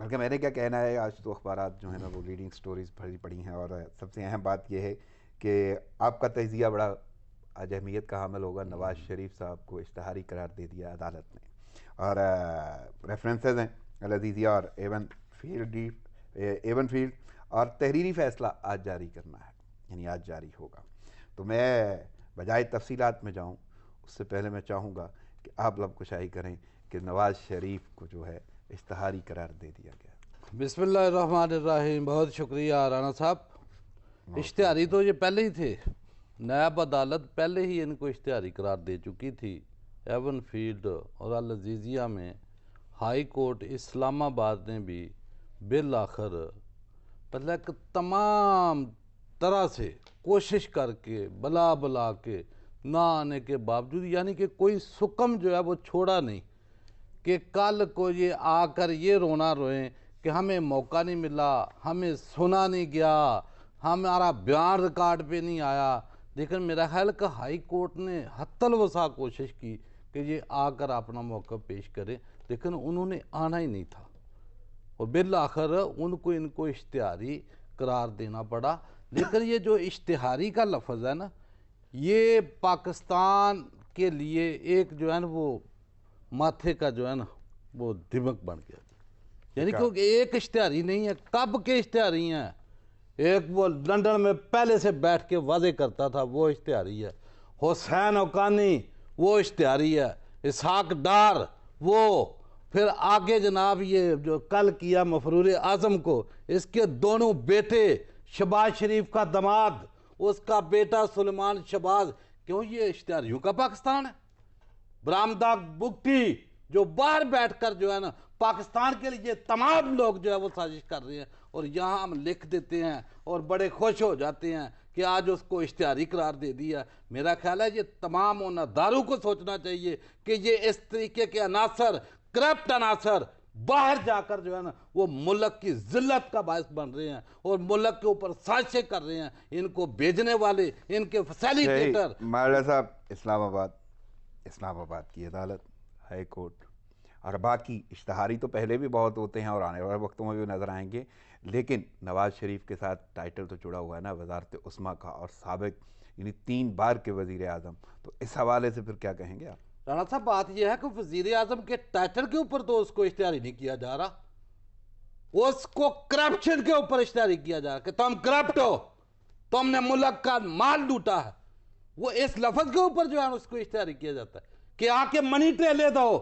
بلکہ میں نے کیا کہنا ہے، آج تو اخبارات جو ہیں نا وہ لیڈنگ سٹوریز بھری پڑی ہیں، اور سب سے اہم بات یہ ہے کہ آپ کا تجزیہ بڑا آج اہمیت کا حامل ہوگا۔ نواز شریف صاحب کو اشتہاری قرار دے دیا عدالت نے، اور ریفرنسز ہیں العزیزیہ اور ایون فیلڈ، اور تحریری فیصلہ آج جاری کرنا ہے، یعنی آج جاری ہوگا۔ تو میں بجائے تفصیلات میں جاؤں اس سے پہلے میں چاہوں گا کہ آپ لب کشائی کریں کہ نواز شریف کو جو ہے اشتہاری قرار دے دیا گیا۔ بسم اللہ الرحمن الرحیم۔ بہت شکریہ رانا صاحب۔ اشتہاری تو یہ پہلے ہی تھے، نیب عدالت پہلے ہی ان کو اشتہاری قرار دے چکی تھی۔ ایون فیلڈ اور العزیزیہ میں ہائی کورٹ اسلام آباد نے بھی بالآخر مطلب تمام طرح سے کوشش کر کے بلا کے نہ آنے کے باوجود، یعنی کہ کوئی سکم جو ہے وہ چھوڑا نہیں کہ کل کو یہ آ کر یہ رونا روئیں کہ ہمیں موقع نہیں ملا، ہمیں سنا نہیں گیا، ہمارا بیان ریکارڈ پہ نہیں آیا۔ لیکن میرا خیال کہ ہائی کورٹ نے حتی الوسع کوشش کی کہ یہ آ کر اپنا موقع پیش کرے، لیکن انہوں نے آنا ہی نہیں تھا، اور بالآخر ان کو اشتہاری قرار دینا پڑا۔ لیکن یہ جو اشتہاری کا لفظ ہے نا، یہ پاکستان کے لیے ایک جو ہے نا وہ ماتھے کا جو ہے نا وہ دمک بن گیا، یعنی کہ ایک اشتہاری نہیں ہے، کب کے اشتہاری ہیں۔ ایک وہ لندن میں پہلے سے بیٹھ کے واضح کرتا تھا، وہ اشتہاری ہے۔ حسین اوقانی وہ اشتہاری ہے۔ اسحاق ڈار وہ، پھر آگے جناب یہ جو کل کیا مفرور اعظم کو، اس کے دونوں بیٹے، شہباز شریف کا داماد، اس کا بیٹا سلیمان شہباز، کیوں یہ اشتہاریوں کا پاکستان ہے؟ برامدہ بگٹی جو باہر بیٹھ کر جو ہے نا پاکستان کے لیے تمام لوگ جو ہے وہ سازش کر رہے ہیں، اور یہاں ہم لکھ دیتے ہیں اور بڑے خوش ہو جاتے ہیں کہ آج اس کو اشتہاری قرار دے دیا۔ میرا خیال ہے یہ تمام عناداروں کو سوچنا چاہیے کہ یہ اس طریقے کے عناصر، کرپٹ عناصر باہر جا کر جو ہے نا وہ ملک کی ذلت کا باعث بن رہے ہیں اور ملک کے اوپر سازشیں کر رہے ہیں۔ ان کو بھیجنے والے، ان کے فیسیلیٹیٹر۔ مولانا صاحب، اسلام آباد کی عدالت، ہائی کورٹ اور باقی اشتہاری تو پہلے بھی بہت ہوتے ہیں اور آنے والے وقتوں میں بھی نظر آئیں گے، لیکن نواز شریف کے ساتھ ٹائٹل تو جڑا ہوا ہے نا وزارت عظمیٰ کا، اور سابق یعنی 3 بار کے وزیر اعظم، تو اس حوالے سے پھر کیا کہیں گے آپ؟ رانا صاحب بات یہ ہے کہ وزیر اعظم کے ٹائٹل کے اوپر تو اس کو اشتہاری نہیں کیا جا رہا، اس کو کرپشن کے اوپر اشتہاری کیا جا رہا کہ تم کرپٹ ہو، تم نے ملک کا مال لوٹا ہے۔ وہ اس لفظ کے اوپر جو ہے اس کو اشتہاری کیا جاتا ہے کہ آ کے منی ٹرے لے دو،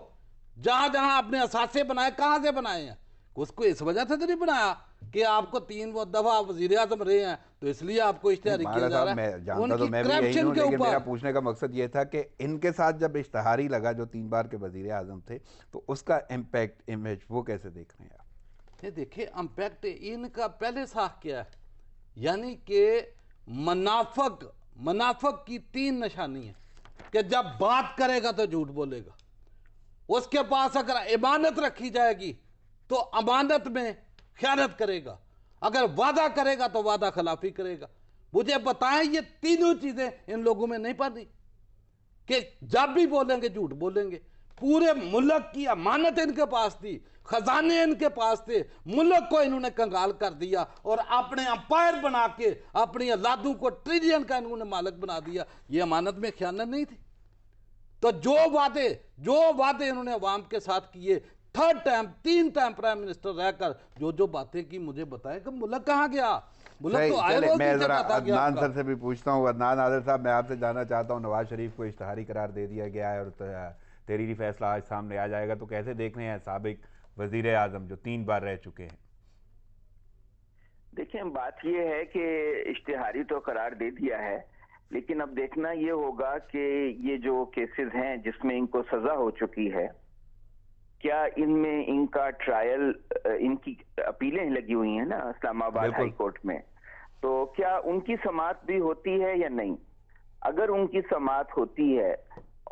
جہاں جہاں اپنے اثاثے بنائے، کہاں سے بنائے ہیں؟ اس کو اس وجہ سے تو نہیں بنایا کہ آپ کو 3 دفعہ وزیر اعظم رہے ہیں تو اس لیے آپ کو اشتہاری کیا جا رہا ہے۔ میں جانتا تو میں بھی یہی ہوں، لیکن میرا پوچھنے کا مقصد یہ تھا کہ ان کے ساتھ جب اشتہاری لگا جو 3 بار کے وزیر اعظم تھے، تو اس کا امپیکٹ، امیج، وہ کیسے دیکھ رہے ہیں آپ؟ یہ دیکھیں امپیکٹ ان کا پہلے ساخ کیا ہے، یعنی کہ منافق کی 3 نشانی ہیں کہ جب بات کرے گا تو جھوٹ بولے گا، اس کے پاس اگر امانت رکھی جائے گی تو امانت میں خیانت کرے گا، اگر وعدہ کرے گا تو وعدہ خلافی کرے گا۔ مجھے بتائیں یہ تینوں چیزیں ان لوگوں میں نہیں پڑی کہ جب بھی بولیں گے جھوٹ بولیں گے۔ پورے ملک کی امانت ان کے پاس تھی، خزانے ان کے پاس تھے، ملک کو انہوں نے کنگال کر دیا اور اپنے امپائر بنا کے اپنی اولادوں کو ٹریلین کا انہوں نے مالک بنا دیا۔ یہ امانت میں خیانت نہیں تھی؟ تو جو وعدے انہوں نے عوام کے ساتھ کیے، 3 ٹائم پرائم منسٹر رہ کر جو باتیں کی، مجھے بتائیں کہ ملک کہاں گیا؟ ملک تو آئے میں ذرا عدنان سر سے بھی پوچھتا ہوں۔ عدنان عادل صاحب، میں آپ سے جاننا چاہتا ہوں، نواز شریف کو اشتہاری قرار دے دیا گیا ہے اور تحریری فیصلہ آج سامنے آ جائے گا، تو کیسے دیکھ رہے ہیں سابق وزیر اعظم جو 3 بار رہ چکے ہیں؟ دیکھیں، بات یہ ہے کہ اشتہاری تو قرار دے دیا ہے، لیکن اب دیکھنا یہ ہوگا کہ یہ جو کیسز ہیں جس میں ان کو سزا ہو چکی ہے، کیا ان میں ان کا ٹرائل، ان کی اپیلیں لگی ہوئی ہیں نا اسلام آباد ہائی کورٹ میں، تو کیا ان کی سماعت بھی ہوتی ہے یا نہیں؟ اگر ان کی سماعت ہوتی ہے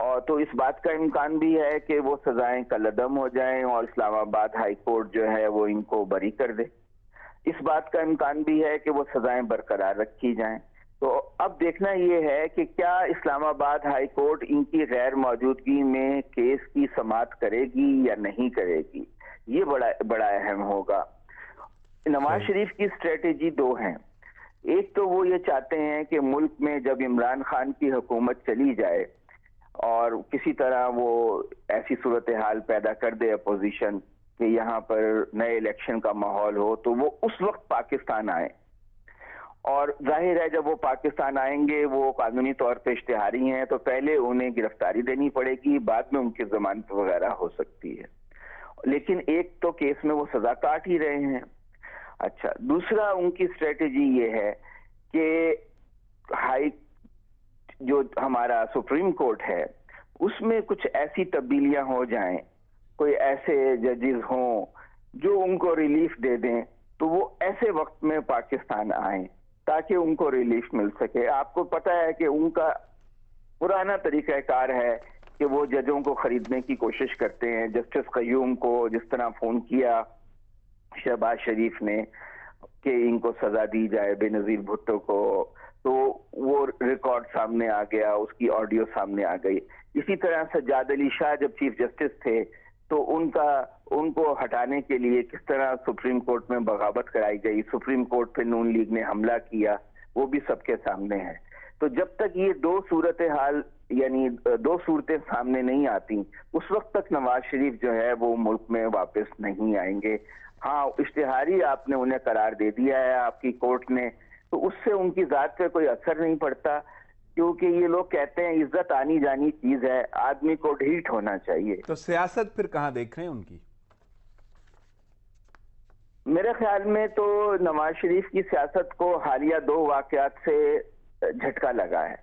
اور تو اس بات کا امکان بھی ہے کہ وہ سزائیں کالعدم ہو جائیں اور اسلام آباد ہائی کورٹ جو ہے وہ ان کو بری کر دے۔ اس بات کا امکان بھی ہے کہ وہ سزائیں برقرار رکھی جائیں۔ تو اب دیکھنا یہ ہے کہ کیا اسلام آباد ہائی کورٹ ان کی غیر موجودگی میں کیس کی سماعت کرے گی یا نہیں کرے گی، یہ بڑا اہم ہوگا. نواز شریف کی اسٹریٹجی دو ہیں. ایک تو وہ یہ چاہتے ہیں کہ ملک میں جب عمران خان کی حکومت چلی جائے اور کسی طرح وہ ایسی صورتحال پیدا کر دے اپوزیشن کہ یہاں پر نئے الیکشن کا ماحول ہو تو وہ اس وقت پاکستان آئے. اور ظاہر ہے جب وہ پاکستان آئیں گے وہ قانونی طور پہ اشتہاری ہیں تو پہلے انہیں گرفتاری دینی پڑے گی, بعد میں ان کی ضمانت وغیرہ ہو سکتی ہے. لیکن ایک تو کیس میں وہ سزا کاٹ ہی رہے ہیں. اچھا, دوسرا ان کی اسٹریٹجی یہ ہے کہ جو ہمارا سپریم کورٹ ہے اس میں کچھ ایسی تبدیلیاں ہو جائیں, کوئی ایسے ججز ہوں جو ان کو ریلیف دے دیں, تو وہ ایسے وقت میں پاکستان آئیں تاکہ ان کو ریلیف مل سکے. آپ کو پتہ ہے کہ ان کا پرانا طریقہ کار ہے کہ وہ ججوں کو خریدنے کی کوشش کرتے ہیں. جسٹس قیوم کو جس طرح فون کیا شہباز شریف نے کہ ان کو سزا دی جائے, بے نظیر بھٹو کو, تو وہ ریکارڈ سامنے آ گیا, اس کی آڈیو سامنے آ گئی. اسی طرح سجاد علی شاہ جب چیف جسٹس تھے تو ان کو ہٹانے کے لیے کس طرح سپریم کورٹ میں بغاوت کرائی گئی, سپریم کورٹ پہ نون لیگ نے حملہ کیا, وہ بھی سب کے سامنے ہے. تو جب تک یہ دو صورتحال یعنی دو صورتیں سامنے نہیں آتی اس وقت تک نواز شریف جو ہے وہ ملک میں واپس نہیں آئیں گے. ہاں, اشتہاری آپ نے انہیں قرار دے دیا ہے آپ کی کورٹ نے, تو اس سے ان کی ذات پہ کوئی اثر نہیں پڑتا, کیونکہ یہ لوگ کہتے ہیں عزت آنی جانی چیز ہے, آدمی کو ڈھیٹ ہونا چاہیے. تو سیاست پھر کہاں دیکھ رہے ہیں ان کی؟ میرے خیال میں تو نواز شریف کی سیاست کو حالیہ دو واقعات سے جھٹکا لگا ہے.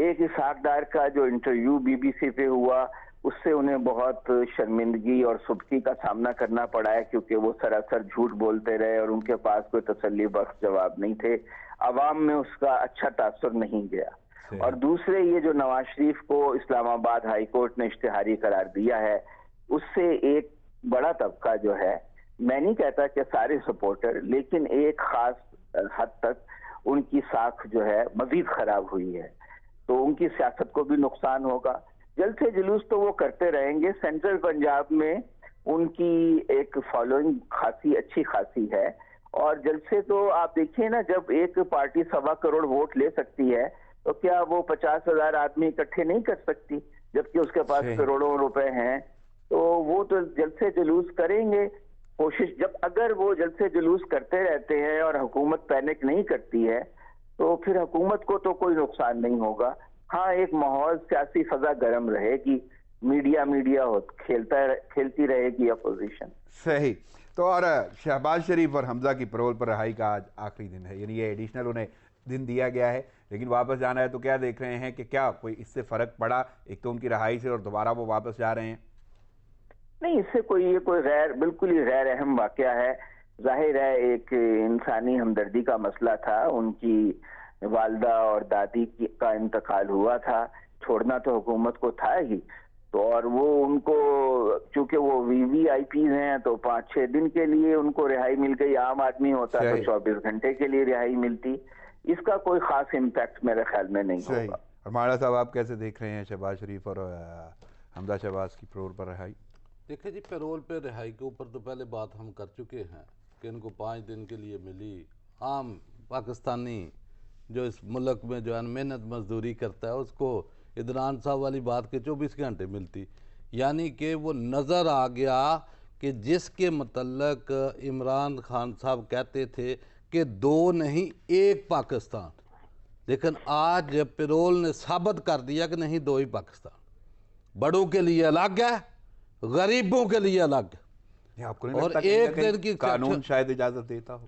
ایک اسحاق ڈار کا جو انٹرویو بی بی سی پہ ہوا اس سے انہیں بہت شرمندگی اور سبکی کا سامنا کرنا پڑا ہے, کیونکہ وہ سراسر جھوٹ بولتے رہے اور ان کے پاس کوئی تسلی بخش جواب نہیں تھے. عوام میں اس کا اچھا تاثر نہیں گیا. اور دوسرے یہ جو نواز شریف کو اسلام آباد ہائی کورٹ نے اشتہاری قرار دیا ہے, اس سے ایک بڑا طبقہ جو ہے, میں نہیں کہتا کہ سارے سپورٹر, لیکن ایک خاص حد تک ان کی ساکھ جو ہے مزید خراب ہوئی ہے. تو ان کی سیاست کو بھی نقصان ہوگا. جلسے جلوس تو وہ کرتے رہیں گے. سینٹرل پنجاب میں ان کی ایک فالوئنگ اچھی خاصی ہے, اور جلسے تو آپ دیکھیں نا, جب ایک پارٹی 1.25 کروڑ ووٹ لے سکتی ہے تو کیا وہ 50,000 آدمی اکٹھے نہیں کر سکتی, جبکہ اس کے پاس کروڑوں روپے ہیں. تو وہ تو جلسے جلوس کریں گے. کوشش اگر وہ جلسے جلوس کرتے رہتے ہیں اور حکومت پینک نہیں کرتی ہے تو پھر حکومت کو تو کوئی نقصان نہیں ہوگا. ہاں, ایک ماحول سیاسی فضا گرم رہے گی, میڈیا کھیلتی رہے گی اپوزیشن. صحیح. تو اور شہباز شریف اور حمزہ کی پرول پر رہائی کا آج آخری دن ہے, یعنی یہ ایڈیشنل انہیں دن دیا گیا ہے, لیکن واپس جانا ہے. تو کیا دیکھ رہے ہیں کہ کیا کوئی اس سے فرق پڑا, ایک تو ان کی رہائی سے اور دوبارہ وہ واپس جا رہے ہیں؟ نہیں, اس سے کوئی بالکل ہی غیر اہم واقعہ ہے. ظاہر ہے ایک انسانی ہمدردی کا مسئلہ تھا, ان کی والدہ اور دادی کا انتقال ہوا تھا, چھوڑنا تو حکومت کو تھا ہی. تو اور وہ ان کو چونکہ وہ وی آئی پیز ہیں تو 5-6 دن کے لیے ان کو رہائی مل گئی. عام آدمی ہوتا تو 24 گھنٹے کے لیے رہائی ملتی. اس کا کوئی خاص امپیکٹ میرے خیال میں نہیں ہوگا. اور ماڑا صاحب آپ کیسے دیکھ رہے ہیں شہباز شریف اور حمزہ شہباز کی پیرول پر رہائی؟ دیکھیں جی, پیرول پہ رہائی کے اوپر تو پہلے بات ہم کر چکے ہیں کہ ان کو 5 دن کے لیے ملی. عام پاکستانی جو اس ملک میں جو ہے محنت مزدوری کرتا ہے اس کو عدنان صاحب والی بات کے 24 گھنٹے ملتی. یعنی کہ وہ نظر آ گیا کہ جس کے متعلق عمران خان صاحب کہتے تھے کہ 2 نہیں 1 پاکستان, لیکن آج پیرول نے ثابت کر دیا کہ نہیں 2 ہی پاکستان. بڑوں کے لیے الگ ہے, غریبوں کے لیے الگ ہے. اور ایک دن کی قانون شاید اجازت دیتا ہو,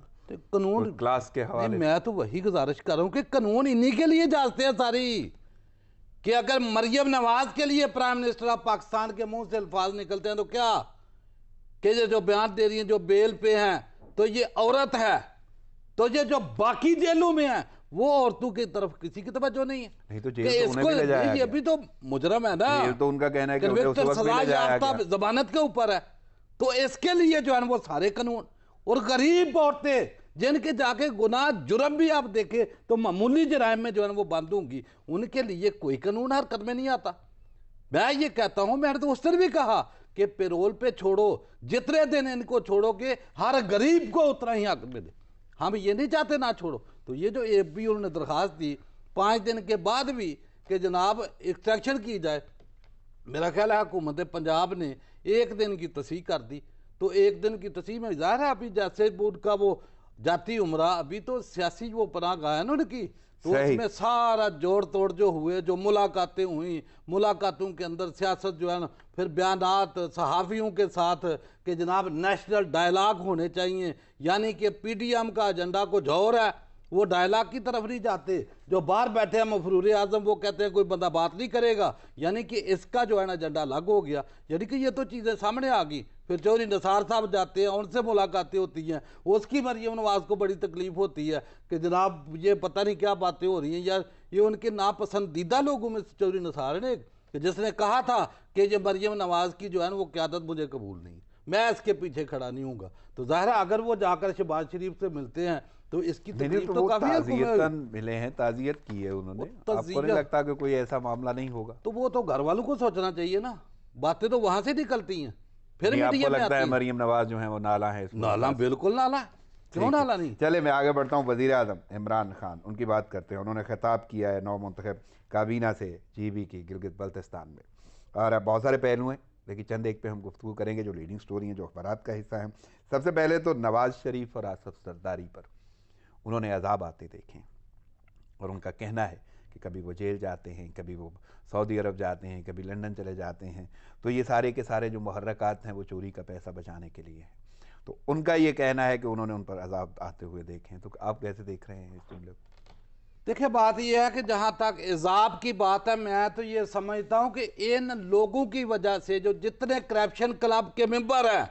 قانون کلاس کے حوالے. میں تو وہی گزارش کر رہا ہوں کہ قانون انہی کے لیے اجازتیں ہیں ساری, کہ اگر مریم نواز کے لیے پرائم منسٹر آف پاکستان کے منہ سے الفاظ نکلتے ہیں تو کیا کہ یہ جو بیان دے رہی ہیں جو بیل پہ ہیں تو یہ عورت ہے, تو یہ جو باقی جیلوں میں ہیں وہ عورتوں کی طرف کسی کی توجہ نہیں ہے. نہیں تو جیل تو انہیں بھی لے جایا گیا. یہ بھی تو مجرم ہے نا, یہ تو ان کا کہنا ہے کہ انہیں اس وقت بھی لے جایا گیا. ضمانت کے اوپر ہے, تو اس کے لیے جو ہے وہ سارے قانون. اور غریب عورتیں جن کے جا کے گناہ جرم بھی آپ دیکھیں تو معمولی جرائم میں جو ہے وہ بند ہوں گی, ان کے لیے کوئی قانون حرکت میں نہیں آتا. میں یہ کہتا ہوں, میں نے تو اس دن بھی کہا کہ پیرول پہ چھوڑو، جتنے دن ان کو چھوڑو کہ ہر غریب کو اتنا ہی حق ملے. ہم یہ نہیں چاہتے نہ چھوڑو. تو یہ جو بھی انہوں نے درخواست دی 5 دن کے بعد بھی کہ جناب ایکسٹریکشن کی جائے، میرا خیال ہے حکومت پنجاب نے 1 دن کی تصحیح کر دی. تو 1 دن کی تصحیح میں ظاہر ہے ابھی جیسے بورڈ کا وہ جاتی عمرہ ابھی تو سیاسی وہ پناہ گاہ ہے انہوں نے کی، تو اس میں سارا جوڑ توڑ جو ہوئے، جو ملاقاتیں ہوئیں، ملاقاتوں کے اندر سیاست جو ہے نا، پھر بیانات صحافیوں کے ساتھ کہ جناب نیشنل ڈائلاگ ہونے چاہیے، یعنی کہ پی ڈی ایم کا ایجنڈا کچھ اور ہے، وہ ڈائلاگ کی طرف نہیں جاتے. جو باہر بیٹھے ہیں مفرور اعظم وہ کہتے ہیں کوئی بندہ بات نہیں کرے گا، یعنی کہ اس کا جو ہے نا ایجنڈا الگ ہو گیا. یعنی کہ یہ تو چیزیں سامنے آ گئی. پھر چودھری نثار صاحب جاتے ہیں، ان سے ملاقاتیں ہوتی ہیں، اس کی مریم نواز کو بڑی تکلیف ہوتی ہے کہ جناب یہ پتہ نہیں کیا باتیں ہو رہی ہیں. یار یہ ان کے ناپسندیدہ لوگوں میں چودھری نثار نے کہ جس نے کہا تھا کہ یہ مریم نواز کی جو ہے نا وہ قیادت مجھے قبول نہیں، میں اس کے پیچھے کھڑا نہیں ہوں گا. تو ظاہر ہے اگر وہ جا کر شہباز شریف سے ملتے ہیں تو اس کی تکلیف تو کافی تعزیتاً ملے ہیں، تعزیت کی ہے انہوں نے. آپ کو نہیں لگتا کہ کوئی ایسا معاملہ نہیں ہوگا؟ تو وہ تو گھر والوں کو سوچنا چاہیے نا، باتیں تو وہاں سے نکلتی ہیں. پھر آپ کو لگتا ہے مریم نواز جو ہیں وہ نالا ہے؟ نالا بالکل نالا، کیوں نالا نہیں. چلے میں آگے بڑھتا ہوں. وزیر اعظم عمران خان، ان کی بات کرتے ہیں. انہوں نے خطاب کیا ہے نو منتخب کابینہ سے جی بی کی گلگت بلتستان میں، اور بہت سارے پہلو ہیں لیکن چند ایک پہ ہم گفتگو کریں گے جو لیڈنگ سٹوری ہیں، جو اخبارات کا حصہ ہیں. سب سے پہلے تو نواز شریف اور آصف زرداری پر انہوں نے عذاب آتے دیکھیں، اور ان کا کہنا ہے کہ کبھی وہ جیل جاتے ہیں، کبھی وہ سعودی عرب جاتے ہیں، کبھی لندن چلے جاتے ہیں. تو یہ سارے کے سارے جو محرکات ہیں وہ چوری کا پیسہ بچانے کے لیے ہیں. تو ان کا یہ کہنا ہے کہ انہوں نے ان پر عذاب آتے ہوئے دیکھے ہیں. تو آپ کیسے دیکھ رہے ہیں اس جملے کو؟ دیکھیں بات یہ ہے کہ جہاں تک عذاب کی بات ہے، میں تو یہ سمجھتا ہوں کہ ان لوگوں کی وجہ سے جو جتنے کرپشن کلب کے ممبر ہیں،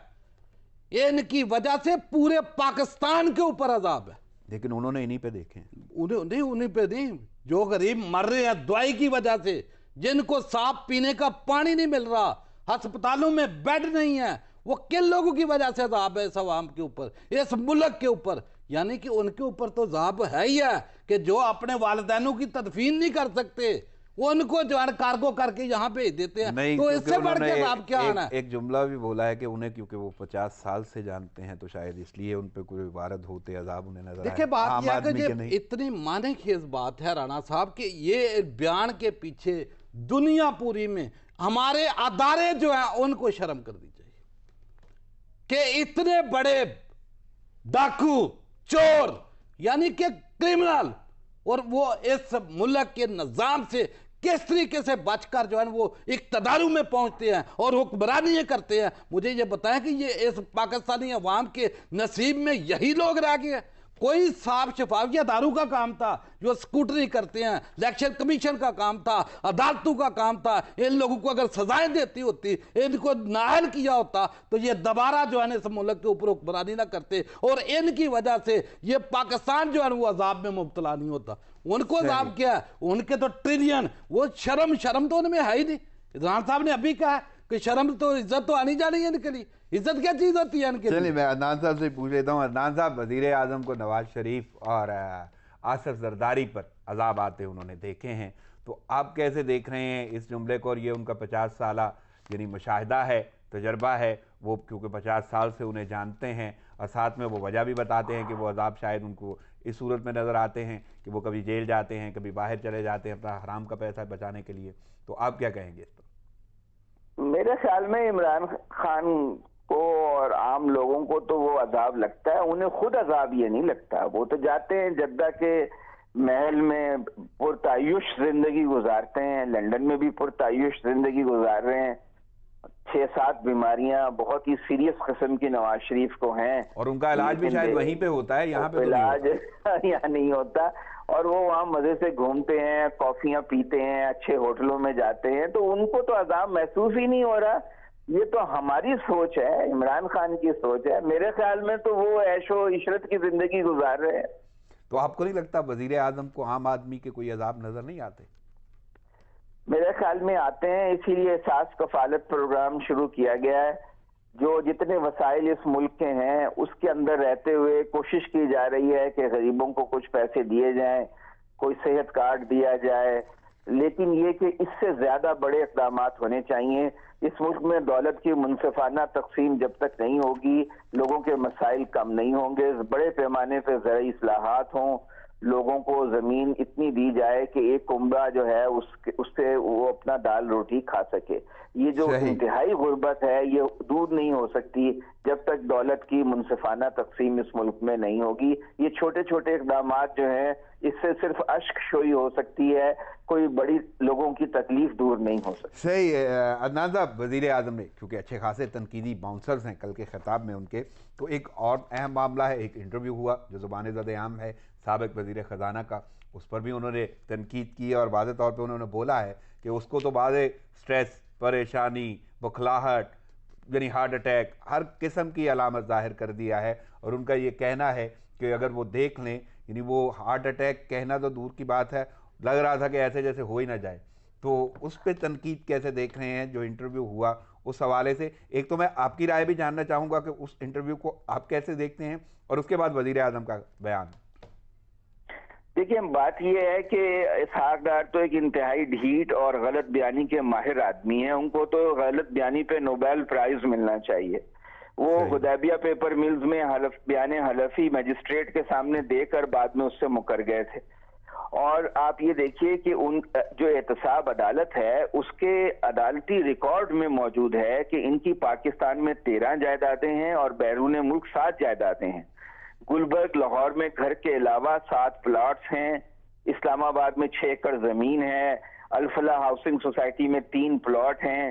ان کی وجہ سے پورے پاکستان کے اوپر عذاب ہے. لیکن انہوں نے انہی پہ دیکھے ہیں. انہیں پہ نہیں، جو غریب مر رہے ہیں دوائی کی وجہ سے، جن کو صاف پینے کا پانی نہیں مل رہا، ہسپتالوں میں بیڈ نہیں ہے، وہ کن لوگوں کی وجہ سے عذاب ہے اس عوام کے اوپر، اس ملک کے اوپر. یعنی کہ ان کے اوپر تو عذاب ہے ہی ہے کہ جو اپنے والدینوں کی تدفین نہیں کر سکتے، وہ ان کو جو کارگو کر کے یہاں بھیج دیتے ہیں. تو اس سے بڑھ کے عذاب کیا آنا ہے؟ ایک جملہ بھی بولا ہے کہ انہیں کیونکہ وہ 50 سال سے جانتے ہیں تو شاید اس لیے ان پہ کوئی وارد ہوتے عذاب انہیں نظر آئے. دیکھیں بات یہ ہے کہ یہ اتنی معنی خیز بات ہے رانا صاحب کہ یہ بیان کے پیچھے دنیا پوری میں ہمارے ادارے جو ہیں ان کو شرم کرنی چاہیے کہ اتنے بڑے ڈاکو، چور، یعنی کہ کرمنل، اور وہ اس ملک کے نظام سے کس طریقے سے بچ کر جو ہے وہ اقتداروں میں پہنچتے ہیں اور حکمرانیاں کرتے ہیں. مجھے یہ بتائیں کہ یہ اس پاکستانی عوام کے نصیب میں یہی لوگ رہ گئے ہیں؟ کوئی صاف شفاف یہ اداروں کا کام تھا جو سکوٹری کرتے ہیں، الیکشن کمیشن کا کام تھا، عدالتوں کا کام تھا. ان لوگوں کو اگر سزائیں دیتی ہوتی، ان کو نااہل کیا ہوتا تو یہ دوبارہ جو ہے اس ملک کے اوپر حکمرانی نہ کرتے، اور ان کی وجہ سے یہ پاکستان جو ہے وہ عذاب میں مبتلا نہیں ہوتا. ان کو عذاب کیا ہے؟ ان کے تو ٹریلین، وہ شرم تو ان میں ہے ہی نہیں. عمران صاحب نے ابھی کہا کہ شرم تو عزت تو آنی جانی ہے ان کے لیے. عزت کیا چیز ہوتی ہے ان کے لیے؟ چلیے میں عدنان صاحب سے پوچھ لیتا ہوں. عدنان صاحب، وزیر اعظم کو نواز شریف اور آصف زرداری پر عذاب آتے انہوں نے دیکھے ہیں، تو آپ کیسے دیکھ رہے ہیں اس جملے کو؟ اور یہ ان کا 50 سالہ یعنی مشاہدہ ہے، تجربہ ہے، وہ کیونکہ 50 سال سے انہیں جانتے ہیں، اور ساتھ میں وہ وجہ بھی بتاتے ہیں کہ وہ عذاب شاید ان کو اس صورت میں نظر آتے ہیں کہ وہ کبھی جیل جاتے ہیں، کبھی باہر چلے جاتے ہیں اپنا حرام کا پیسہ بچانے کے لیے. تو آپ کیا کہیں گے اس پر؟ میرے خیال میں عمران خان کو اور عام لوگوں کو تو وہ عذاب لگتا ہے، انہیں خود عذاب یہ نہیں لگتا. وہ تو جاتے ہیں جدہ کے محل میں پرتعیش زندگی گزارتے ہیں، لندن میں بھی پرتعیش زندگی گزار رہے ہیں. 6-7 بیماریاں بہت ہی سیریس قسم کی نواز شریف کو ہیں، اور ان کا علاج بھی شاید وہیں پہ ہوتا ہے، یہاں پہ علاج یہاں نہیں ہوتا. اور وہ وہاں مزے سے گھومتے ہیں، کافیاں پیتے ہیں، اچھے ہوٹلوں میں جاتے ہیں، تو ان کو تو عذاب محسوس ہی نہیں ہو رہا. یہ تو ہماری سوچ ہے، عمران خان کی سوچ ہے. میرے خیال میں تو وہ عیش و عشرت کی زندگی گزار رہے ہیں. تو آپ کو نہیں لگتا وزیر اعظم کو عام آدمی کے کوئی عذاب نظر نہیں آتے؟ میرے خیال میں آتے ہیں، اسی لیے احساس کفالت پروگرام شروع کیا گیا ہے. جو جتنے وسائل اس ملک کے ہیں اس کے اندر رہتے ہوئے کوشش کی جا رہی ہے کہ غریبوں کو کچھ پیسے دیے جائیں، کوئی صحت کارڈ دیا جائے، لیکن یہ کہ اس سے زیادہ بڑے اقدامات ہونے چاہیے. اس ملک میں دولت کی منصفانہ تقسیم جب تک نہیں ہوگی لوگوں کے مسائل کم نہیں ہوں گے. بڑے پیمانے پہ زرعی اصلاحات ہوں, لوگوں کو زمین اتنی دی جائے کہ ایک کنبہ جو ہے اس سے وہ اپنا دال روٹی کھا سکے. یہ جو انتہائی غربت ہے یہ دور نہیں ہو سکتی جب تک دولت کی منصفانہ تقسیم اس ملک میں نہیں ہوگی. یہ چھوٹے چھوٹے اقدامات جو ہیں اس سے صرف اشک شوئی ہو سکتی ہے, کوئی بڑی لوگوں کی تکلیف دور نہیں ہو سکتی. صحیح. عدنان صاحب, وزیر اعظم نے کیونکہ اچھے خاصے تنقیدی باؤنسرز ہیں کل کے خطاب میں ان کے, تو ایک اور اہم معاملہ ہے, ایک انٹرویو ہوا جو زبان زد عام ہے سابق وزیر خزانہ کا, اس پر بھی انہوں نے تنقید کی اور واضح طور پہ انہوں نے بولا ہے کہ اس کو تو بعض سٹریس, پریشانی, بخلاہٹ یعنی ہارٹ اٹیک, ہر قسم کی علامت ظاہر کر دیا ہے. اور ان کا یہ کہنا ہے کہ اگر وہ دیکھ لیں, یعنی وہ ہارٹ اٹیک کہنا تو دور کی بات ہے, لگ رہا تھا کہ ایسے جیسے ہو ہی نہ جائے. تو اس پہ تنقید کیسے دیکھ رہے ہیں جو انٹرویو ہوا اس حوالے سے؟ ایک تو میں آپ کی رائے بھی جاننا چاہوں گا کہ اس انٹرویو کو آپ کیسے دیکھتے ہیں, اور اس کے بعد وزیر اعظم کا بیان. دیکھیں, بات یہ ہے کہ اسحاق ڈار تو ایک انتہائی ڈھیٹ اور غلط بیانی کے ماہر آدمی ہیں. ان کو تو غلط بیانی پہ نوبیل پرائز ملنا چاہیے. وہ حدیبیہ پیپر ملز میں بیان حلفی مجسٹریٹ کے سامنے دے کر بعد میں اس سے مکر گئے تھے. اور آپ یہ دیکھیے کہ ان جو احتساب عدالت ہے اس کے عدالتی ریکارڈ میں موجود ہے کہ ان کی پاکستان میں 13 جائیدادیں ہیں اور بیرون ملک 7 جائیدادیں ہیں. گلبرگ لاہور میں گھر کے علاوہ 7 پلاٹس ہیں, اسلام آباد میں 6 ایکڑ زمین ہے, الفلاح ہاؤسنگ سوسائٹی میں 3 پلاٹ ہیں,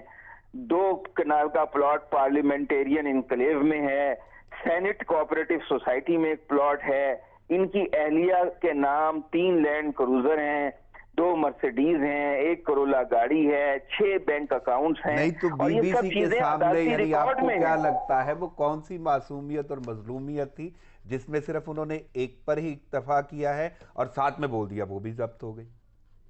2 کنال کا پلاٹ پارلیمنٹیرین انکلیو میں ہے, سینٹ کوآپریٹو سوسائٹی میں 1 پلاٹ ہے. ان کی اہلیہ کے نام 3 لینڈ کروزر ہیں, 2 مرسیڈیز ہیں, 1 کرولا گاڑی ہے, 6 بینک اکاؤنٹس ہیں. نہیں تو بی بی سی کے سامنے یعنی آپ کو کیا لگتا ہے وہ کون سی معصومیت اور مظلومیت تھی جس میں صرف انہوں نے ایک پر ہی اکتفا کیا ہے اور 7 میں بول دیا وہ بھی ضبط ہو گئی؟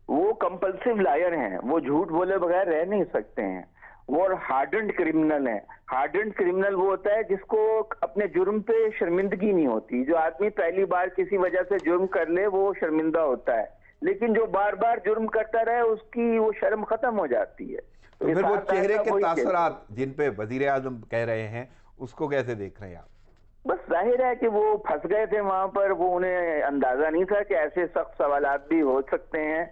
وہ کمپلسیو لائر ہیں, وہ جھوٹ بولے بغیر رہ نہیں سکتے ہیں. وہ ہارڈنڈ کرمنل ہیں. ہارڈنڈ کرمنل وہ ہوتا ہے جس کو اپنے جرم پہ شرمندگی نہیں ہوتی. جو آدمی پہلی بار کسی وجہ سے جرم کر لے وہ شرمندہ ہوتا ہے, لیکن جو بار بار جرم کرتا رہے اس کی وہ شرم ختم ہو جاتی ہے. تو پھر وہ چہرے کے تاثرات جن پہ وزیر اعظم کہہ رہے ہیں اس کو کیسے دیکھ رہے ہیں آپ؟ بس ظاہر ہے کہ وہ پھنس گئے تھے وہاں پر, وہ انہیں اندازہ نہیں تھا کہ ایسے سخت سوالات بھی ہو سکتے ہیں,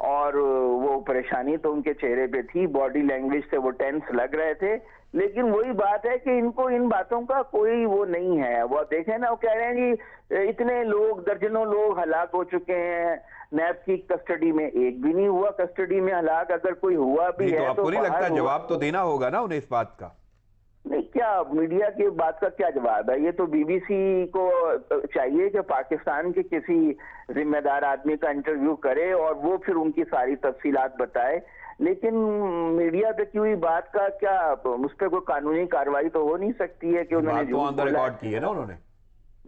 اور وہ پریشانی تو ان کے چہرے پہ تھی, باڈی لینگویج سے وہ ٹینس لگ رہے تھے. لیکن وہی بات ہے کہ ان کو ان باتوں کا کوئی وہ نہیں ہے. وہ دیکھیں نا, وہ کہہ رہے ہیں کہ اتنے لوگ, درجنوں لوگ ہلاک ہو چکے ہیں نیب کی کسٹڈی میں, ایک بھی نہیں ہوا کسٹڈی میں ہلاک. اگر کوئی ہوا بھی ہے تو آپ کو نہیں لگتا جواب تو دینا ہوگا نا انہیں اس بات کا؟ نہیں, کیا میڈیا کی بات کا کیا جواب ہے؟ یہ تو بی بی سی کو چاہیے کہ پاکستان کے کسی ذمہ دار آدمی کا انٹرویو کرے اور وہ پھر ان کی ساری تفصیلات بتائے. لیکن میڈیا پہ کی ہوئی بات کا کیا, اس پہ کوئی قانونی کارروائی تو ہو نہیں سکتی ہے کہ انہوں نے آن دا ریکارڈ کی ہے نا انہوں نے.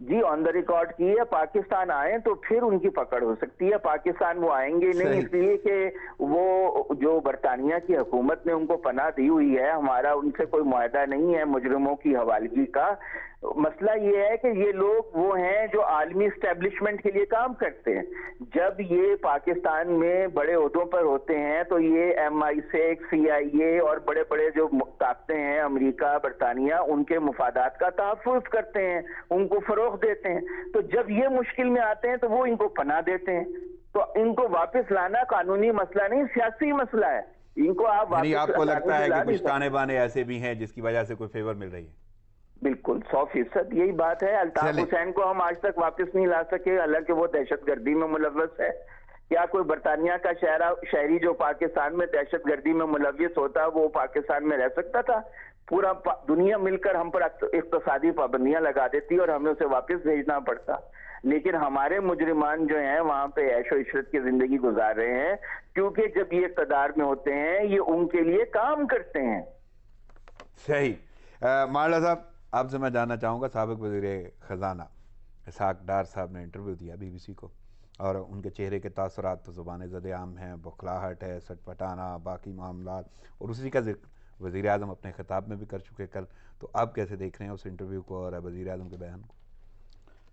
جی آن دا ریکارڈ کی ہے. پاکستان آئیں تو پھر ان کی پکڑ ہو سکتی ہے. پاکستان وہ آئیں گے نہیں, اس لیے کہ وہ جو برطانیہ کی حکومت نے ان کو پناہ دی ہوئی ہے, ہمارا ان سے کوئی معاہدہ نہیں ہے مجرموں کی حوالگی کا. مسئلہ یہ ہے کہ یہ لوگ وہ ہیں جو عالمی اسٹیبلشمنٹ کے لیے کام کرتے ہیں. جب یہ پاکستان میں بڑے عہدوں پر ہوتے ہیں تو یہ MI6, CIA اور بڑے بڑے جو طاقتیں ہیں امریکہ, برطانیہ, ان کے مفادات کا تحفظ کرتے ہیں, ان کو فروغ دیتے ہیں. تو جب یہ مشکل میں آتے ہیں تو وہ ان کو پناہ دیتے ہیں. تو ان کو واپس لانا قانونی مسئلہ نہیں, سیاسی مسئلہ ہے. ان کو آپ کو لگتا ہے کہ کچھ تانے بانے ایسے بھی ہیں جس کی وجہ سے کوئی فیور مل رہی ہے؟ بالکل 100% یہی بات ہے. الطاف حسین کو ہم آج تک واپس نہیں لا سکے, حالانکہ وہ دہشت گردی میں ملوث ہے. کیا کوئی برطانیہ کا شہری جو پاکستان میں دہشت گردی میں ملوث ہوتا وہ پاکستان میں رہ سکتا تھا؟ پورا دنیا مل کر ہم پر اقتصادی پابندیاں لگا دیتی اور ہمیں اسے واپس بھیجنا پڑتا. لیکن ہمارے مجرمان جو ہیں وہاں پہ عیش و عشرت کی زندگی گزار رہے ہیں, کیونکہ جب یہ اقتدار میں ہوتے ہیں یہ ان کے لیے کام کرتے ہیں. صحیح. مارلا صاحب, آپ سے میں جاننا چاہوں گا, سابق وزیر خزانہ اسحاق ڈار صاحب نے انٹرویو دیا بی بی سی کو, اور ان کے چہرے کے تاثرات تو زبان زد عام ہیں, بخلاہٹ ہے, سٹ پٹانا, باقی معاملات, اور اسی کا ذکر وزیر اعظم اپنے خطاب میں بھی کر چکے کل. تو آپ کیسے دیکھ رہے ہیں اس انٹرویو کو اور وزیر اعظم کے بیان کو؟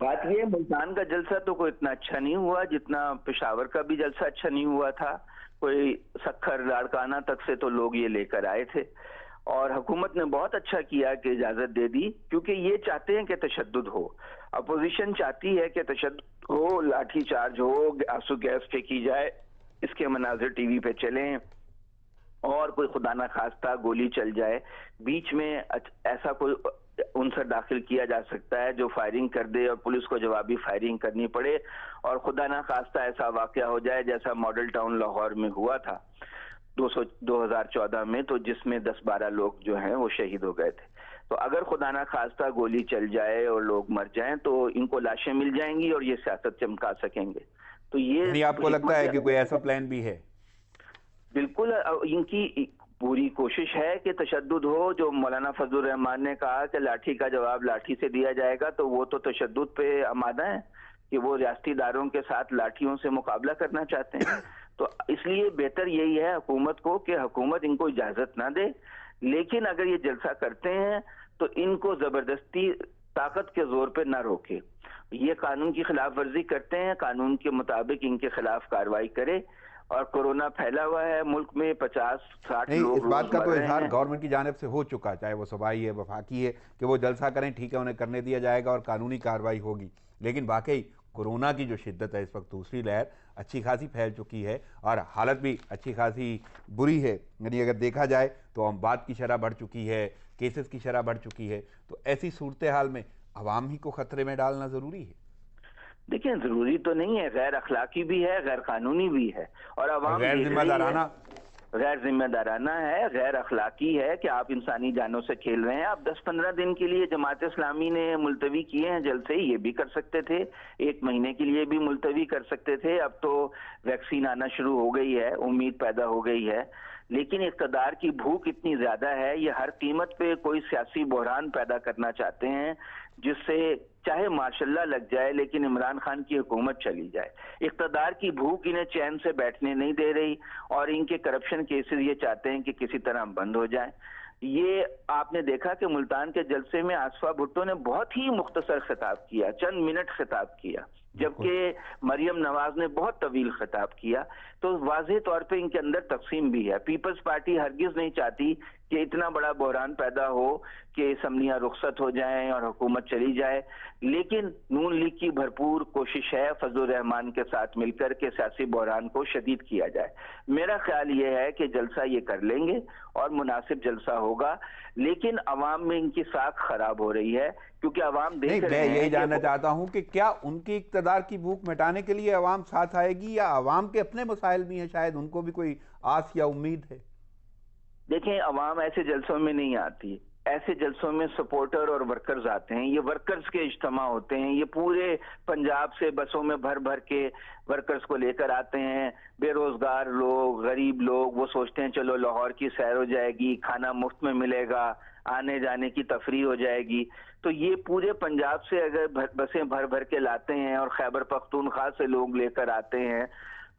بات یہ ملتان کا جلسہ تو کوئی اتنا اچھا نہیں ہوا جتنا پشاور کا بھی جلسہ اچھا نہیں ہوا تھا. کوئی سکھر لاڑکانہ تک سے تو لوگ یہ لے کر آئے تھے اور حکومت نے بہت اچھا کیا کہ اجازت دے دی, کیونکہ یہ چاہتے ہیں کہ تشدد ہو. اپوزیشن چاہتی ہے کہ تشدد ہو, لاٹھی چارج ہو, آنسو گیس پھینکی جائے, اس کے مناظر ٹی وی پہ چلیں اور کوئی خدا نہ خواستہ گولی چل جائے. بیچ میں ایسا کوئی عنصر داخل کیا جا سکتا ہے جو فائرنگ کر دے اور پولیس کو جوابی فائرنگ کرنی پڑے, اور خدا نہ خواستہ ایسا واقعہ ہو جائے جیسا ماڈل ٹاؤن لاہور میں ہوا تھا 2014 میں, تو جس میں 10-12 لوگ جو ہیں وہ شہید ہو گئے تھے. تو اگر خدا نہ خواستہ گولی چل جائے اور لوگ مر جائیں تو ان کو لاشیں مل جائیں گی اور یہ سیاست چمکا سکیں گے. تو یہ آپ کو لگتا ہے کہ کوئی ایسا پلان بھی ہے؟ بالکل, ان کی پوری کوشش ہے کہ تشدد ہو. جو مولانا فضل الرحمان نے کہا کہ لاٹھی کا جواب لاٹھی سے دیا جائے گا, تو وہ تو تشدد پہ آمادہ ہیں کہ وہ ریاستی اداروں کے ساتھ لاٹھیوں سے مقابلہ کرنا چاہتے ہیں. تو اس لیے بہتر یہی ہے حکومت کو کہ حکومت ان کو اجازت نہ دے, لیکن اگر یہ جلسہ کرتے ہیں تو ان کو زبردستی طاقت کے زور پہ نہ روکے. یہ قانون کی خلاف ورزی کرتے ہیں, قانون کے مطابق ان کے خلاف کارروائی کرے. اور کورونا پھیلا ہوا ہے ملک میں, 50-60 لوگ اس بات کا تو اظہار گورنمنٹ کی جانب سے ہو چکا, چاہے وہ صوبائی ہے وفاقی ہے, کہ وہ جلسہ کریں, ٹھیک ہے, انہیں کرنے دیا جائے گا اور قانونی کارروائی ہوگی. لیکن واقعی کورونا کی جو شدت ہے اس وقت, دوسری لہر اچھی خاصی پھیل چکی ہے اور حالت بھی اچھی خاصی بری ہے. یعنی اگر دیکھا جائے تو اموات کی شرح بڑھ چکی ہے, کیسز کی شرح بڑھ چکی ہے. تو ایسی صورتحال میں عوام ہی کو خطرے میں ڈالنا ضروری ہے. دیکھیں ضروری تو نہیں ہے, غیر اخلاقی بھی ہے, غیر قانونی بھی ہے, اور عوام غیر ذمہ دارانہ غیر ذمہ دارانہ ہے, غیر اخلاقی ہے کہ آپ انسانی جانوں سے کھیل رہے ہیں. آپ 10-15 دن کے لیے جماعت اسلامی نے ملتوی کیے ہیں جلسے, یہ بھی کر سکتے تھے, 1 مہینے کے لیے بھی ملتوی کر سکتے تھے. اب تو ویکسین آنا شروع ہو گئی ہے, امید پیدا ہو گئی ہے, لیکن اقتدار کی بھوک اتنی زیادہ ہے, یہ ہر قیمت پہ کوئی سیاسی بحران پیدا کرنا چاہتے ہیں جس سے چاہے ماشاءاللہ لگ جائے لیکن عمران خان کی حکومت چلی جائے. اقتدار کی بھوک انہیں چین سے بیٹھنے نہیں دے رہی, اور ان کے کرپشن کیسز یہ چاہتے ہیں کہ کسی طرح بند ہو جائیں. یہ آپ نے دیکھا کہ ملتان کے جلسے میں آصفہ بھٹو نے بہت ہی مختصر خطاب کیا, چند منٹ خطاب کیا, جبکہ مریم نواز نے بہت طویل خطاب کیا. تو واضح طور پہ ان کے اندر تقسیم بھی ہے. پیپلز پارٹی ہرگز نہیں چاہتی کہ اتنا بڑا بحران پیدا ہو کہ اسمبلیاں رخصت ہو جائیں اور حکومت چلی جائے, لیکن نون لیگ کی بھرپور کوشش ہے فضل الرحمان کے ساتھ مل کر کے سیاسی بحران کو شدید کیا جائے. میرا خیال یہ ہے کہ جلسہ یہ کر لیں گے اور مناسب جلسہ ہوگا, لیکن عوام میں ان کی ساکھ خراب ہو رہی ہے, کیونکہ عوام دیکھ رہے ہیں. میں یہی جاننا چاہتا ہوں کہ کیا ان کی اقتدار کی بھوک مٹانے کے لیے عوام ساتھ آئے گی, یا عوام کے اپنے مسائل بھی ہیں, شاید ان کو بھی کوئی آس یا امید ہے؟ دیکھیں, عوام ایسے جلسوں میں نہیں آتی, ایسے جلسوں میں سپورٹر اور ورکرز آتے ہیں. یہ ورکرز کے اجتماع ہوتے ہیں, یہ پورے پنجاب سے بسوں میں بھر بھر کے ورکرز کو لے کر آتے ہیں. بے روزگار لوگ, غریب لوگ, وہ سوچتے ہیں چلو لاہور کی سیر ہو جائے گی, کھانا مفت میں ملے گا, آنے جانے کی تفریح ہو جائے گی. تو یہ پورے پنجاب سے اگر بسیں بھر بھر کے لاتے ہیں اور خیبر پختونخوا سے لوگ لے کر آتے ہیں,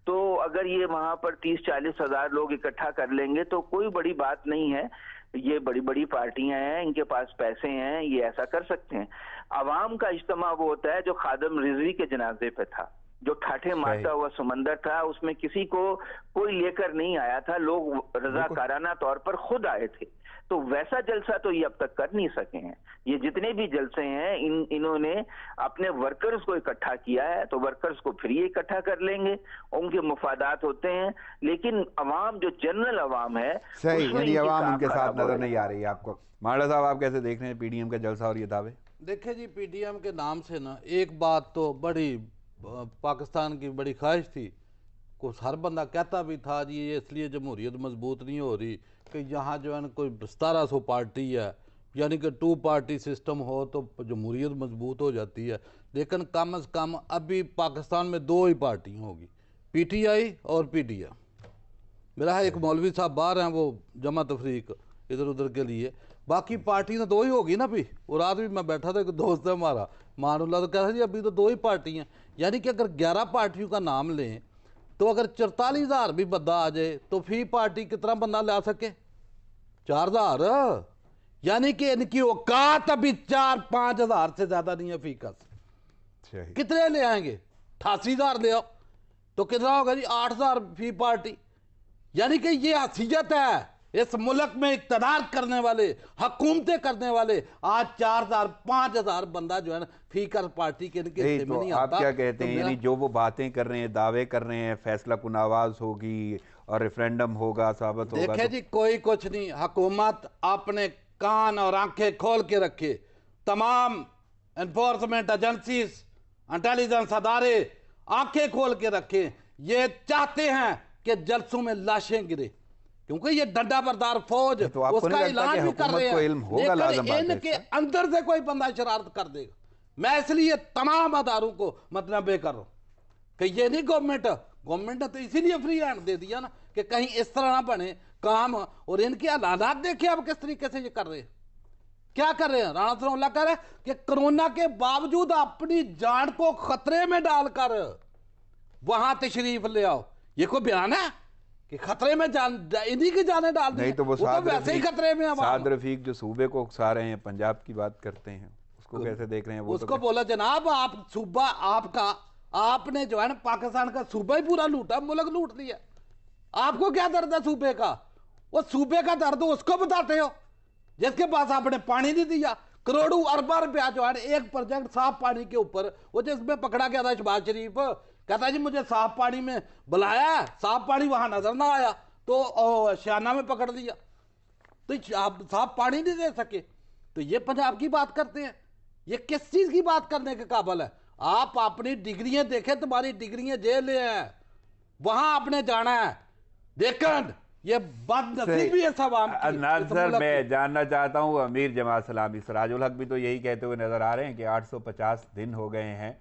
تو اگر یہ وہاں پر 30-40 ہزار لوگ اکٹھا کر لیں گے تو کوئی بڑی بات نہیں ہے. یہ بڑی بڑی پارٹیاں ہیں, ان کے پاس پیسے ہیں, یہ ایسا کر سکتے ہیں. عوام کا اجتماع وہ ہوتا ہے جو خادم رضوی کے جنازے پہ تھا, جو ٹھاٹھے مارتا ہوا سمندر تھا, اس میں کسی کو کوئی لے کر نہیں آیا تھا, لوگ رضاکارانہ طور پر خود آئے تھے. تو ویسا جلسہ تو یہ اب تک کر نہیں سکے ہیں. یہ جتنے بھی جلسے ہیں انہوں نے اپنے ورکرز کو اکٹھا کیا ہے, تو ورکرز کو پھر یہ اکٹھا کر لیں گے, ان کے مفادات ہوتے ہیں, لیکن عوام جو جنرل عوام ہے صحیح, یعنی عوام ان کے ساتھ نظر نہیں آ رہی ہے آپ کو. ماڈا صاحب, آپ کیسے دیکھ رہے ہیں پی ڈی ایم کا جلسہ اور یہ دعوے؟ دیکھیں جی, پی ڈی ایم کے نام سے نا ایک بات تو بڑی پاکستان کی بڑی خواہش تھی, کچھ ہر بندہ کہتا بھی تھا جی یہ اس لیے جمہوریت مضبوط نہیں ہو رہی کہ یہاں جو ہے نا کوئی 1700 پارٹی ہے, یعنی کہ 2 پارٹی سسٹم ہو تو جمہوریت مضبوط ہو جاتی ہے. لیکن کم از کم ابھی پاکستان میں 2 ہی پارٹیاں ہوگی, پی ٹی آئی اور پی ڈی ایم. میرا ایک مولوی صاحب باہر ہیں, وہ جمع تفریق ادھر ادھر کے لیے, باقی پارٹی تو 2 ہی ہوگی نا. بھی اور رات بھی میں بیٹھا تھا, ایک دوست ہے ہمارا مان اللہ, تو کہہ رہا جی ابھی تو 2 ہی پارٹی ہیں. یعنی کہ اگر 11 پارٹیوں کا نام لیں تو اگر 44,000 بھی بندہ آ جائے تو فی پارٹی کتنا بندہ لا سکے؟ 4,000. یعنی کہ ان کی اوقات ابھی 4-5 ہزار سے زیادہ نہیں ہے فی کس. کتنے لے آئیں گے؟ 88,000 لے آؤ تو کتنا ہوگا جی؟ 8,000 فی پارٹی. یعنی کہ یہ حیثیت ہے اس ملک میں اقتدار کرنے والے، حکومتیں کرنے والے. آج 4,000 5,000 بندہ جو ہے نا فیکر پارٹی کے حصے میں نہیں آتا. آپ کیا کہتے ہیں؟ یعنی جو وہ باتیں کر رہے ہیں، دعوے کر رہے ہیں، فیصلہ کن آواز ہوگی اور ریفرینڈم ہوگا، ثابت ہوگا. دیکھیں جی کوئی کچھ نہیں. حکومت اپنے کان اور آنکھیں کھول کے رکھے. تمام انفورسمنٹ ایجنسیز، انٹیلیجنس ادارے آنکھیں کھول کے رکھیں. یہ چاہتے ہیں کہ جلسوں میں لاشیں گرے، کیونکہ یہ ڈنڈا بردار فوج اس کا اعلان بھی کر رہے ہیں، لیکن ان کے اندر سے کوئی بندہ شرارت کر دے گا. میں اس لیے تمام اداروں کو متنبہ کر رہا ہوں کہ یہ نہیں گورنمنٹ نے تو اسی لیے فری ہینڈ دے دیا نا کہ کہیں اس طرح نہ بنے کام. اور ان کے اعلانات دیکھیں اب کس طریقے سے یہ کر رہے ہیں. کیا کر رہے ہیں؟ رانا ثناء اللہ کہہ رہے ہیں کہ کرونا کے باوجود اپنی جان کو خطرے میں ڈال کر وہاں تشریف لے آؤ. یہ کوئی بیان ہے کہ خطرے میں انہی کی جانیں ڈال دیں؟ نہیں تو وہ ویسے ہی خطرے میں. سعد رفیق جو صوبے کو اکسا رہے ہیں، پنجاب کی بات کرتے ہیں، اس کو کیسے دیکھ رہے ہیں؟ اس کو بولا جناب آپ صوبہ آپ نے جو ہے نا پاکستان کا صوبہ ہی پورا لوٹا، ملک لوٹ لیا. آپ کو کیا درد ہے صوبے کا؟ وہ صوبے کا درد اس کو بتاتے ہو جس کے پاس آپ نے پانی نہیں دیا. کروڑوں ارباں روپیہ جو ہے ایک پروجیکٹ صاف پانی کے اوپر، وہ جس میں پکڑا گیا تھا شہباز شریف، کہتا جی مجھے صاف پانی میں بلایا ہے، صاف پانی وہاں نظر نہ آیا تو شانہ میں پکڑ دیا. تو آپ صاف پانی نہیں دے سکے تو یہ پنجاب کی بات کرتے ہیں. یہ کس چیز کی بات کرنے کے قابل ہے؟ آپ اپنی ڈگریاں دیکھیں، تمہاری ڈگریاں جیل ہیں، وہاں آپ نے جانا ہے. دیکھیں یہ بد نصیبی ہے سب عام کی. ناظر میں جاننا چاہتا ہوں امیر جماعت اسلامی سراج الحق بھی تو یہی کہتے ہوئے نظر آ رہے ہیں کہ 850 دن ہو گئے ہیں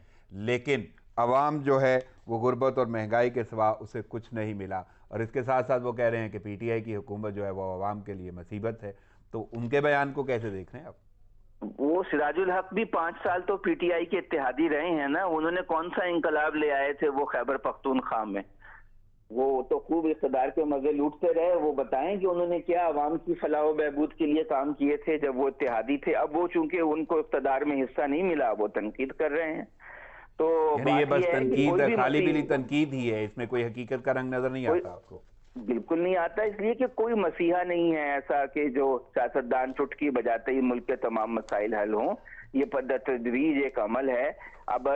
لیکن عوام جو ہے وہ غربت اور مہنگائی کے سوا اسے کچھ نہیں ملا. اور اس کے ساتھ ساتھ وہ کہہ رہے ہیں کہ پی ٹی آئی کی حکومت جو ہے وہ عوام کے لیے مصیبت ہے. تو ان کے بیان کو کیسے دیکھ رہے ہیں آپ؟ وہ سراج الحق بھی 5 سال تو پی ٹی آئی کے اتحادی رہے ہیں نا. انہوں نے کون سا انقلاب لے آئے تھے وہ خیبر پختونخوا میں؟ وہ تو خوب اقتدار کے مزے لوٹتے رہے. وہ بتائیں کہ انہوں نے کیا عوام کی فلاح و بہبود کے لیے کام کیے تھے جب وہ اتحادی تھے. اب وہ چونکہ ان کو اقتدار میں حصہ نہیں ملا، وہ تنقید کر رہے ہیں. تو یعنی یہ بس تنقید ہے، خالی پیلی تنقید ہی ہے، اس میں کوئی حقیقت کا رنگ نظر نہیں آتا آپ کو؟ بالکل نہیں آتا، اس لیے کہ کوئی مسیحا نہیں ہے ایسا کہ جو سیاستدان چٹکی بجاتے ہی ملک کے تمام مسائل حل ہوں. یہ تدریج ایک عمل ہے. اب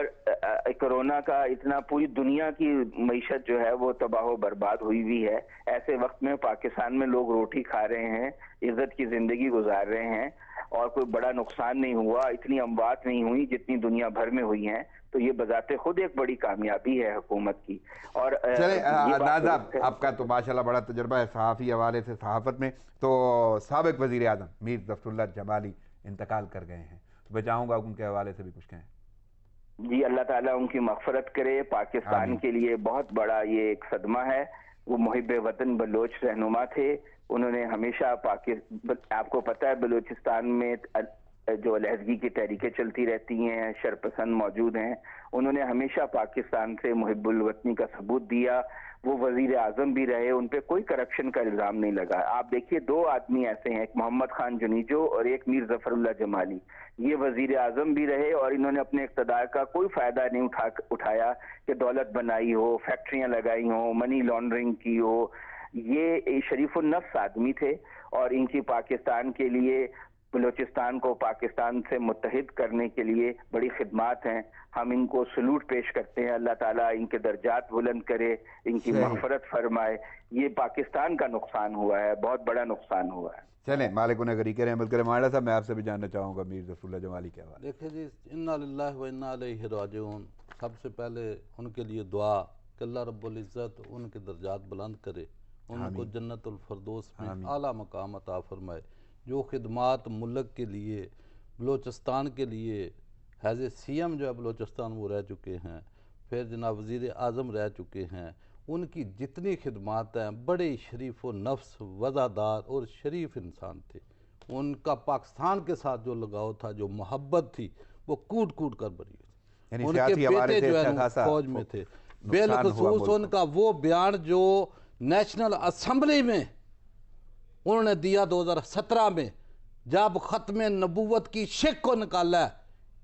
کرونا کا اتنا پوری دنیا کی معیشت جو ہے وہ تباہ و برباد ہوئی ہے. ایسے وقت میں پاکستان میں لوگ روٹی کھا رہے ہیں، عزت کی زندگی گزار رہے ہیں اور کوئی بڑا نقصان نہیں ہوا، اتنی اموات نہیں ہوئی جتنی دنیا بھر میں ہوئی ہیں. تو یہ بذات خود ایک بڑی کامیابی ہے حکومت کی. اور ناظر آپ کا تو ماشاءاللہ بڑا تجربہ ہے صحافی حوالے سے صحافت میں. تو سابق وزیر اعظم میر ظفر اللہ جمالی انتقال کر گئے ہیں، میں چاہوں گا ان کے حوالے سے بھی کچھ کہیں. جی اللہ تعالیٰ ان کی مغفرت کرے. پاکستان کے لیے بہت بڑا یہ ایک صدمہ ہے. وہ محب وطن بلوچ رہنما تھے. انہوں نے ہمیشہ آپ کو پتہ ہے بلوچستان میں جو علیحدگی کی تحریکیں چلتی رہتی ہیں، شرپسند موجود ہیں. انہوں نے ہمیشہ پاکستان سے محب الوطنی کا ثبوت دیا. وہ وزیر اعظم بھی رہے، ان پہ کوئی کرپشن کا الزام نہیں لگا. آپ دیکھیے 2 آدمی ایسے ہیں، ایک محمد خان جنیجو اور ایک میر ظفر اللہ جمالی. یہ وزیر اعظم بھی رہے اور انہوں نے اپنے اقتدار کا کوئی فائدہ نہیں اٹھایا کہ دولت بنائی ہو، فیکٹریاں لگائی ہوں، منی لانڈرنگ کی ہو. یہ شریف النفس آدمی تھے اور ان کی پاکستان کے لیے، بلوچستان کو پاکستان سے متحد کرنے کے لیے بڑی خدمات ہیں. ہم ان کو سلوٹ پیش کرتے ہیں. اللہ تعالیٰ ان کے درجات بلند کرے، ان کی مغفرت فرمائے. یہ پاکستان کا نقصان ہوا ہے، بہت بڑا نقصان ہوا ہے. چلیں مالک انہیں غریق رحمت کرے. مانا صاحب میں آپ سے بھی جاننا چاہوں گا میر ظفر اللہ جمالی کے حوالے. دیکھیں جی، انا للہ و انا الیہ راجعون. سب سے پہلے ان کے لیے دعا کہ اللہ رب العزت ان کے درجات بلند کرے، ان کو جنت الفردوس میں اعلیٰ مقام عطا فرمائے. جو خدمات ملک کے لیے، بلوچستان کے لیے ایز اے سی ایم جو ہے بلوچستان وہ رہ چکے ہیں، پھر جناب وزیر اعظم رہ چکے ہیں، ان کی جتنی خدمات ہیں، بڑے شریف و نفس، وزادار اور شریف انسان تھے. ان کا پاکستان کے ساتھ جو لگاؤ تھا، جو محبت تھی، وہ کوٹ کوٹ کر بری ہوئی. ان کے بیٹے جو ہے فوج میں تھے. بالخصوص ان کا وہ بیان جو نیشنل اسمبلی میں انہوں نے دیا 2017 میں، جب ختم نبوت کی شک کو نکالا ہے